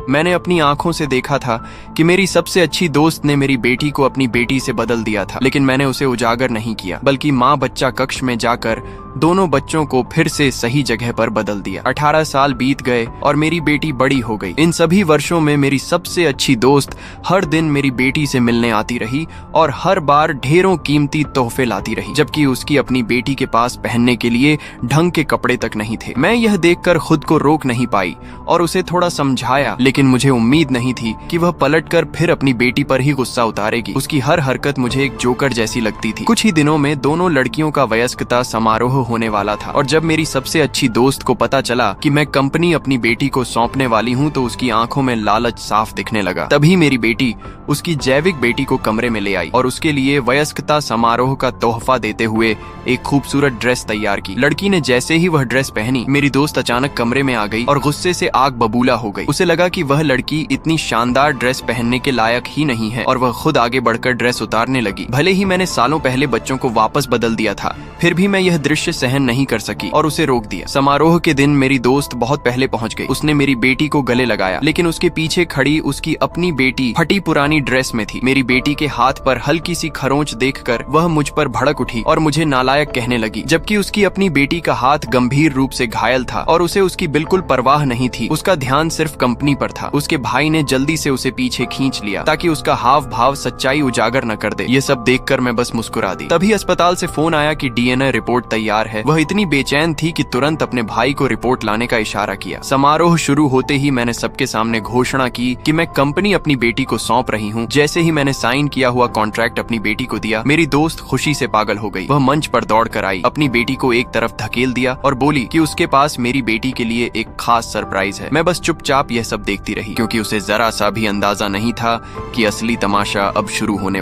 मैंने अपनी आंखों से देखा था कि मेरी सबसे अच्छी दोस्त ने मेरी बेटी को अपनी बेटी से बदल दिया था, लेकिन मैंने उसे उजागर नहीं किया, बल्कि माँ बच्चा कक्ष में जाकर दोनों बच्चों को फिर से सही जगह पर बदल दिया। 18 साल बीत गए और मेरी बेटी बड़ी हो गई। इन सभी वर्षों में मेरी सबसे अच्छी दोस्त हर दिन मेरी बेटी से मिलने आती रही और हर बार ढेरों कीमती तोहफे लाती रही, जबकि उसकी अपनी बेटी के पास पहनने के लिए ढंग के कपड़े तक नहीं थे। मैं यह देखकर खुद को रोक नहीं पाई और उसे थोड़ा समझाया, लेकिन मुझे उम्मीद नहीं थी कि वह पलटकर फिर अपनी बेटी पर ही गुस्सा उतारेगी। उसकी हर हरकत मुझे एक जोकर जैसी लगती थी। कुछ ही दिनों में दोनों लड़कियों का वयस्कता समारोह होने वाला था और जब मेरी सबसे अच्छी दोस्त को पता चला कि मैं कंपनी अपनी बेटी को सौंपने वाली हूँ तो उसकी आंखों में लालच साफ दिखने लगा। तभी मेरी बेटी उसकी जैविक बेटी को कमरे में ले आई और उसके लिए वयस्कता समारोह का तोहफा देते हुए एक खूबसूरत ड्रेस तैयार की। लड़की ने जैसे ही वह ड्रेस पहनी, मेरी दोस्त अचानक कमरे में आ गई और गुस्से से आग बबूला हो गई। उसे लगा कि वह लड़की इतनी शानदार ड्रेस पहनने के लायक ही नहीं है और वह खुद आगे बढ़कर ड्रेस उतारने लगी। भले ही मैंने सालों पहले बच्चों को वापस बदल दिया था, फिर भी मैं यह दृश्य सहन नहीं कर सकी और उसे रोक दिया। समारोह के दिन मेरी दोस्त बहुत पहले पहुंच गई। उसने मेरी बेटी को गले लगाया, लेकिन उसके पीछे खड़ी उसकी अपनी बेटी फटी पुरानी ड्रेस में थी। मेरी बेटी के हाथ पर हल्की सी खरोंच देखकर वह मुझ पर भड़क उठी और मुझे नालायक कहने लगी, जबकि उसकी अपनी बेटी का हाथ गंभीर रूप से घायल था और उसे उसकी बिल्कुल परवाह नहीं थी। उसका ध्यान सिर्फ कंपनी पर था। उसके भाई ने जल्दी से उसे पीछे खींच लिया ताकि उसका हाव भाव सच्चाई उजागर न कर दे। ये सब देखकर मैं बस मुस्कुरा दी। तभी अस्पताल से फोन आया कि डीएनए रिपोर्ट तैयार है। वह इतनी बेचैन थी कि तुरंत अपने भाई को रिपोर्ट लाने का इशारा किया। समारोह शुरू होते ही मैंने सबके सामने घोषणा की कि मैं कंपनी अपनी बेटी को सौंप रही हूँ। जैसे ही मैंने साइन किया हुआ कॉन्ट्रैक्ट अपनी बेटी को दिया, मेरी दोस्त खुशी से पागल हो गई। वह मंच पर दौड़ कर आई, अपनी बेटी को एक तरफ धकेल दिया और बोली कि उसके पास मेरी बेटी के लिए एक खास सरप्राइज है। मैं बस चुपचाप यह सब देखती रही, क्योंकि उसे जरा सा भी अंदाजा नहीं था कि असली तमाशा अब शुरू होने